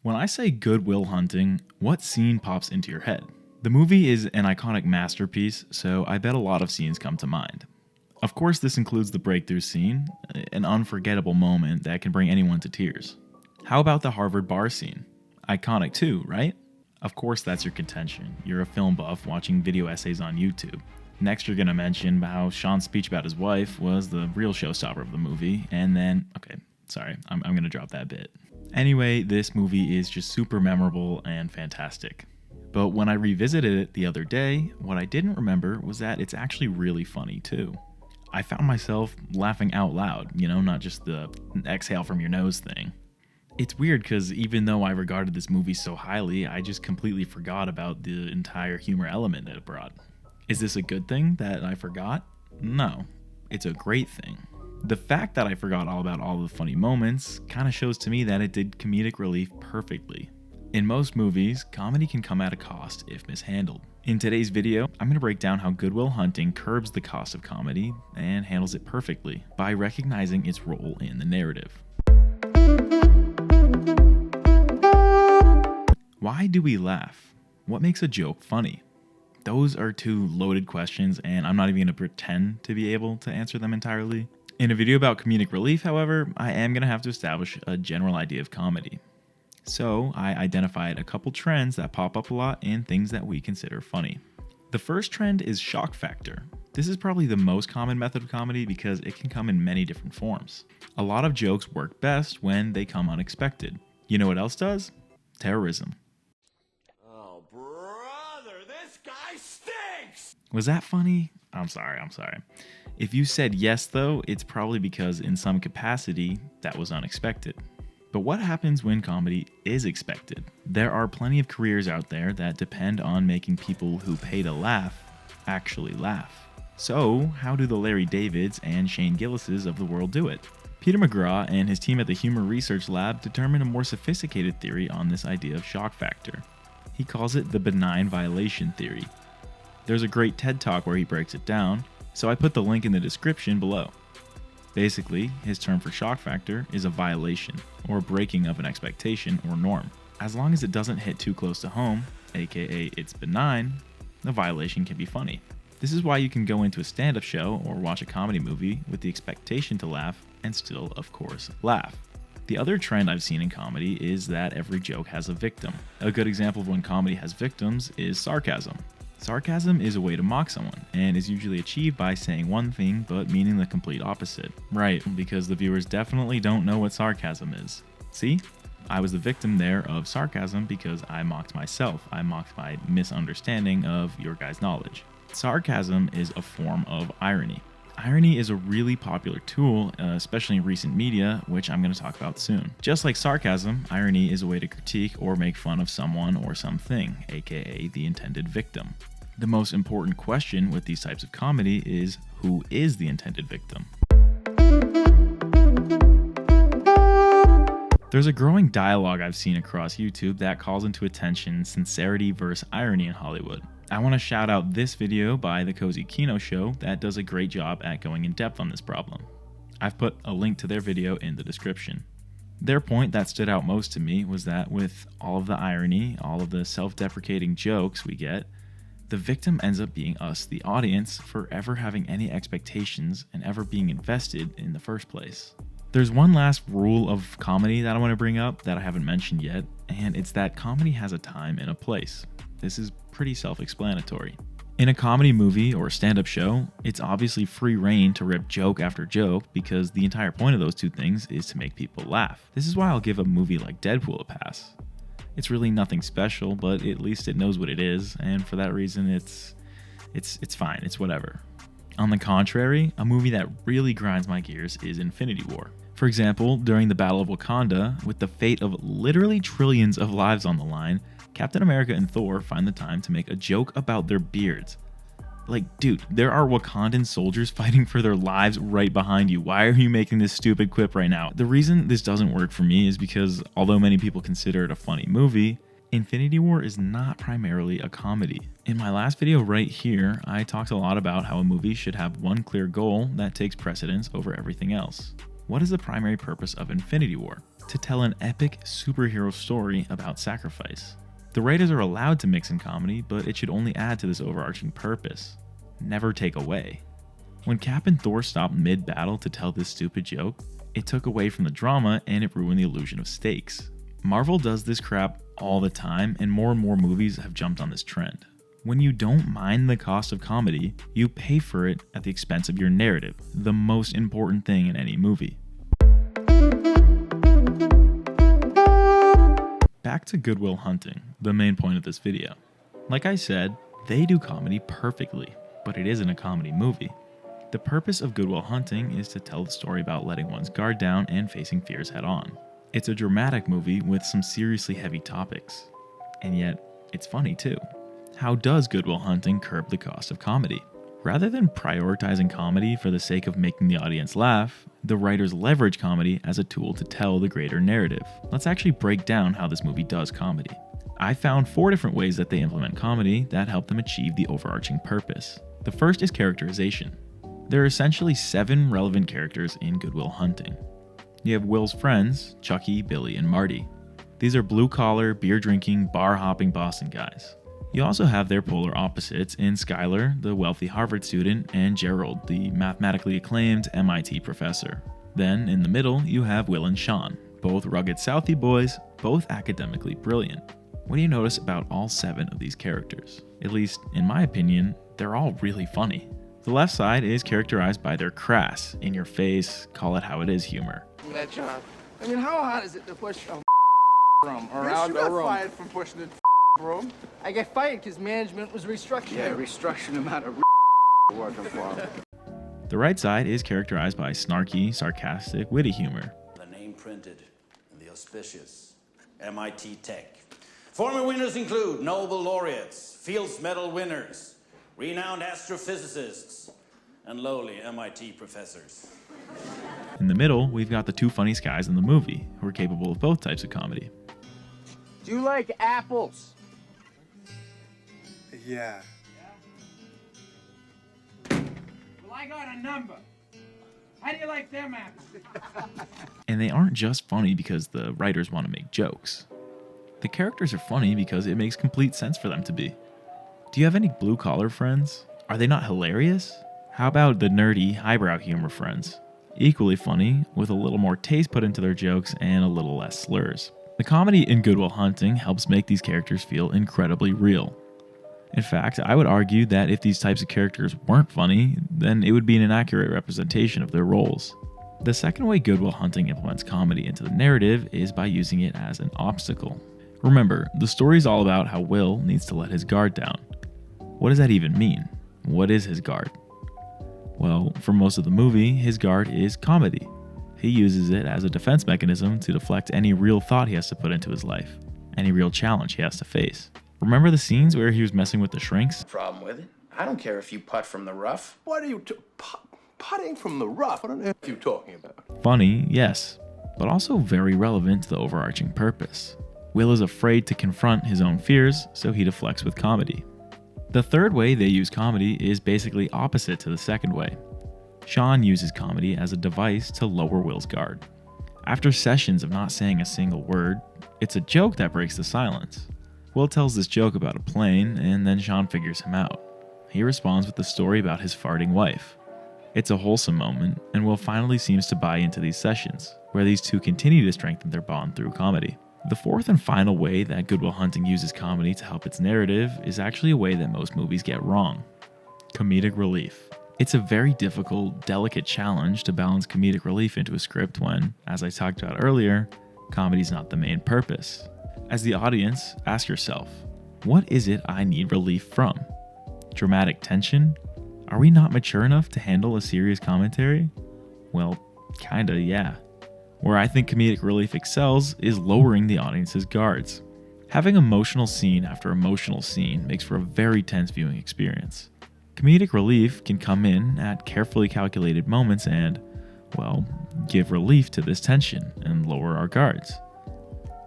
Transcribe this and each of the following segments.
When I say Good Will Hunting, what scene pops into your head? The movie is an iconic masterpiece, so I bet a lot of scenes come to mind. Of course, this includes the breakthrough scene, an unforgettable moment that can bring anyone to tears. How about the Harvard bar scene? Iconic too, right? Of course that's your contention. You're a film buff watching video essays on YouTube. Next you're going to mention how Sean's speech about his wife was the real showstopper of the movie, and then, I'm going to drop that bit. Anyway, this movie is just super memorable and fantastic. But when I revisited it the other day, what I didn't remember was that it's actually really funny too. I found myself laughing out loud, not just the exhale from your nose thing. It's weird because even though I regarded this movie so highly, I just completely forgot about the entire humor element that it brought. Is this a good thing that I forgot? No, it's a great thing. The fact that I forgot all about all the funny moments kind of shows to me that it did comedic relief perfectly. In most movies, comedy can come at a cost if mishandled. In today's video, I'm going to break down how Good Will Hunting curbs the cost of comedy and handles it perfectly by recognizing its role in the narrative. Why do we laugh? What makes a joke funny? Those are two loaded questions, and I'm not even going to pretend to be able to answer them entirely. In a video about comedic relief, however, I am going to have to establish a general idea of comedy. So I identified a couple trends that pop up a lot in things that we consider funny. The first trend is shock factor. This is probably the most common method of comedy because it can come in many different forms. A lot of jokes work best when they come unexpected. You know what else does? Terrorism. Oh, brother, this guy stinks! Was that funny? I'm sorry. If you said yes, though, it's probably because in some capacity, that was unexpected. But what happens when comedy is expected? There are plenty of careers out there that depend on making people who pay to laugh actually laugh. So, how do the Larry Davids and Shane Gillises of the world do it? Peter McGraw and his team at the Humor Research Lab determined a more sophisticated theory on this idea of shock factor. He calls it the benign violation theory. There's a great TED Talk where he breaks it down, so I put the link in the description below. Basically, his term for shock factor is a violation, or breaking of an expectation or norm. As long as it doesn't hit too close to home, aka it's benign, the violation can be funny. This is why you can go into a stand-up show or watch a comedy movie with the expectation to laugh and still, of course, laugh. The other trend I've seen in comedy is that every joke has a victim. A good example of when comedy has victims is sarcasm. Sarcasm is a way to mock someone, and is usually achieved by saying one thing but meaning the complete opposite. Right, because the viewers definitely don't know what sarcasm is. See? I was the victim there of sarcasm because I mocked myself. I mocked my misunderstanding of your guys' knowledge. Sarcasm is a form of irony. Irony is a really popular tool, especially in recent media, which I'm going to talk about soon. Just like sarcasm, irony is a way to critique or make fun of someone or something, aka the intended victim. The most important question with these types of comedy is, who is the intended victim? There's a growing dialogue I've seen across YouTube that calls into attention sincerity versus irony in Hollywood. I want to shout out this video by the Cozy Kino Show that does a great job at going in depth on this problem. I've put a link to their video in the description. Their point that stood out most to me was that with all of the irony, all of the self-deprecating jokes we get, the victim ends up being us, the audience, for ever having any expectations and ever being invested in the first place. There's one last rule of comedy that I want to bring up that I haven't mentioned yet, and it's that comedy has a time and a place. This is pretty self-explanatory. In a comedy movie or stand-up show, it's obviously free reign to rip joke after joke because the entire point of those two things is to make people laugh. This is why I'll give a movie like Deadpool a pass. It's really nothing special, but at least it knows what it is, and for that reason it's fine, it's whatever. On the contrary, a movie that really grinds my gears is Infinity War. For example, during the Battle of Wakanda, with the fate of literally trillions of lives on the line, Captain America and Thor find the time to make a joke about their beards. Like, dude, there are Wakandan soldiers fighting for their lives right behind you. Why are you making this stupid quip right now? The reason this doesn't work for me is because, although many people consider it a funny movie, Infinity War is not primarily a comedy. In my last video right here, I talked a lot about how a movie should have one clear goal that takes precedence over everything else. What is the primary purpose of Infinity War? to tell an epic superhero story about sacrifice. The writers are allowed to mix in comedy, but it should only add to this overarching purpose, never take away. When Cap and Thor stopped mid-battle to tell this stupid joke, it took away from the drama and it ruined the illusion of stakes. Marvel does this crap all the time, and more movies have jumped on this trend. When you don't mind the cost of comedy, you pay for it at the expense of your narrative, the most important thing in any movie. Back to Good Will Hunting, the main point of this video. Like I said, they do comedy perfectly, but it isn't a comedy movie. The purpose of Good Will Hunting is to tell the story about letting one's guard down and facing fears head on. It's a dramatic movie with some seriously heavy topics. And yet, it's funny too. How does Good Will Hunting curb the cost of comedy? Rather than prioritizing comedy for the sake of making the audience laugh, the writers leverage comedy as a tool to tell the greater narrative. Let's actually break down how this movie does comedy. I found 4 different ways that they implement comedy that help them achieve the overarching purpose. The first is characterization. There are essentially 7 relevant characters in Good Will Hunting. You have Will's friends, Chucky, Billy, and Marty. These are blue-collar, beer-drinking, bar-hopping Boston guys. You also have their polar opposites in Skylar, the wealthy Harvard student, and Gerald, the mathematically acclaimed MIT professor. Then, in the middle, you have Will and Sean, both rugged Southie boys, both academically brilliant. What do you notice about all 7 of these characters? At least, in my opinion, they're all really funny. The left side is characterized by their crass, in-your-face, call-it-how-it-is humor. That job. I mean, how hard is it to push a room or Bitch, out you the got room? fired from pushing the room. I got fired because management was restructuring. Yeah, restructuring the amount of working for him. The right side is characterized by snarky, sarcastic, witty humor. The name printed in the auspicious MIT Tech. Former winners include Nobel laureates, Fields Medal winners, renowned astrophysicists, and lowly MIT professors. In the middle, we've got the 2 funniest guys in the movie, who are capable of both types of comedy. Do you like apples? Yeah. Well, I got a number. How do you like them apples? And they aren't just funny because the writers want to make jokes. The characters are funny because it makes complete sense for them to be. Do you have any blue-collar friends? Are they not hilarious? How about the nerdy, highbrow humor friends? Equally funny, with a little more taste put into their jokes and a little less slurs. The comedy in Good Will Hunting helps make these characters feel incredibly real. In fact, I would argue that if these types of characters weren't funny, then it would be an inaccurate representation of their roles. The second way Good Will Hunting implements comedy into the narrative is by using it as an obstacle. Remember, the story is all about how Will needs to let his guard down. What does that even mean? What is his guard? Well, for most of the movie, his guard is comedy. He uses it as a defense mechanism to deflect any real thought he has to put into his life, any real challenge he has to face. Remember the scenes where he was messing with the shrinks? Problem with it? I don't care if you putt from the rough. What are you putting from the rough? What on earth are you talking about? Funny, yes, but also very relevant to the overarching purpose. Will is afraid to confront his own fears, so he deflects with comedy. The third way they use comedy is basically opposite to the second way. Sean uses comedy as a device to lower Will's guard. After sessions of not saying a single word, it's a joke that breaks the silence. Will tells this joke about a plane, and then Sean figures him out. He responds with a story about his farting wife. It's a wholesome moment, and Will finally seems to buy into these sessions, where these two continue to strengthen their bond through comedy. The fourth and final way that Good Will Hunting uses comedy to help its narrative is actually a way that most movies get wrong. Comedic relief. It's a very difficult, delicate challenge to balance comedic relief into a script when, as I talked about earlier, comedy's not the main purpose. As the audience, ask yourself, what is it I need relief from? Dramatic tension? Are we not mature enough to handle a serious commentary? Well, kinda, yeah. Where I think comedic relief excels is lowering the audience's guards. Having emotional scene after emotional scene makes for a very tense viewing experience. Comedic relief can come in at carefully calculated moments and, well, give relief to this tension and lower our guards.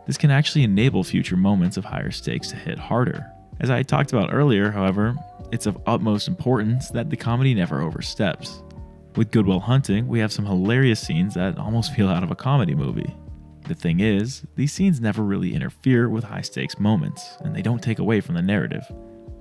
This can actually enable future moments of higher stakes to hit harder. As I talked about earlier, however, it's of utmost importance that the comedy never oversteps. With Good Will Hunting, we have some hilarious scenes that almost feel out of a comedy movie. The thing is, these scenes never really interfere with high stakes moments, and they don't take away from the narrative.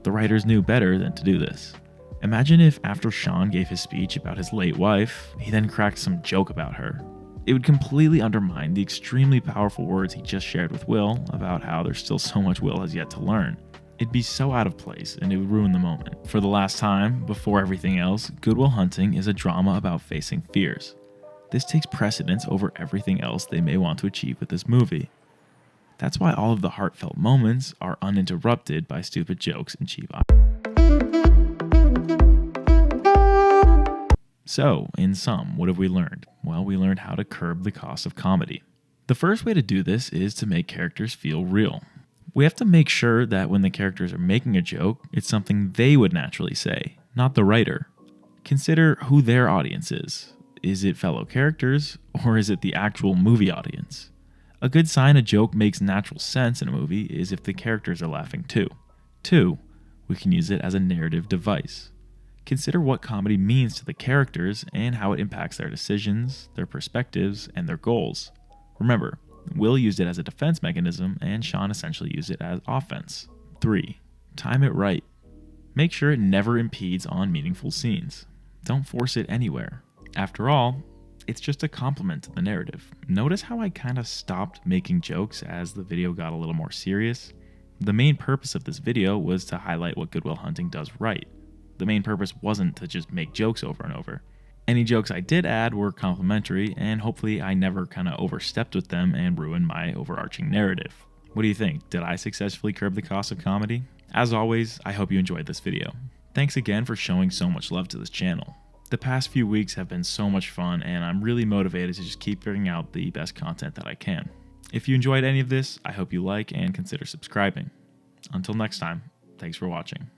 The writers knew better than to do this. Imagine if after Sean gave his speech about his late wife, he then cracked some joke about her. It would completely undermine the extremely powerful words he just shared with Will about how there's still so much Will has yet to learn. It'd be so out of place, and it would ruin the moment. For the last time, before everything else, Good Will Hunting is a drama about facing fears. This takes precedence over everything else they may want to achieve with this movie. That's why all of the heartfelt moments are uninterrupted by stupid jokes and cheap So, in sum, what have we learned? Well, we learned how to curb the cost of comedy. The first way to do this is to make characters feel real. We have to make sure that when the characters are making a joke, it's something they would naturally say, not the writer. Consider who their audience is. Is it fellow characters, or is it the actual movie audience? A good sign a joke makes natural sense in a movie is if the characters are laughing too. 2, we can use it as a narrative device. Consider what comedy means to the characters and how it impacts their decisions, their perspectives, and their goals. Remember, Will used it as a defense mechanism, and Sean essentially used it as offense. 3, time it right. Make sure it never impedes on meaningful scenes. Don't force it anywhere. After all, it's just a complement to the narrative. Notice how I kind of stopped making jokes as the video got a little more serious? The main purpose of this video was to highlight what Good Will Hunting does right. The main purpose wasn't to just make jokes over and over. Any jokes I did add were complimentary, and hopefully I never kind of overstepped with them and ruined my overarching narrative. What do you think? Did I successfully curb the cost of comedy? As always, I hope you enjoyed this video. Thanks again for showing so much love to this channel. The past few weeks have been so much fun, and I'm really motivated to just keep figuring out the best content that I can. If you enjoyed any of this, I hope you like and consider subscribing. Until next time, thanks for watching.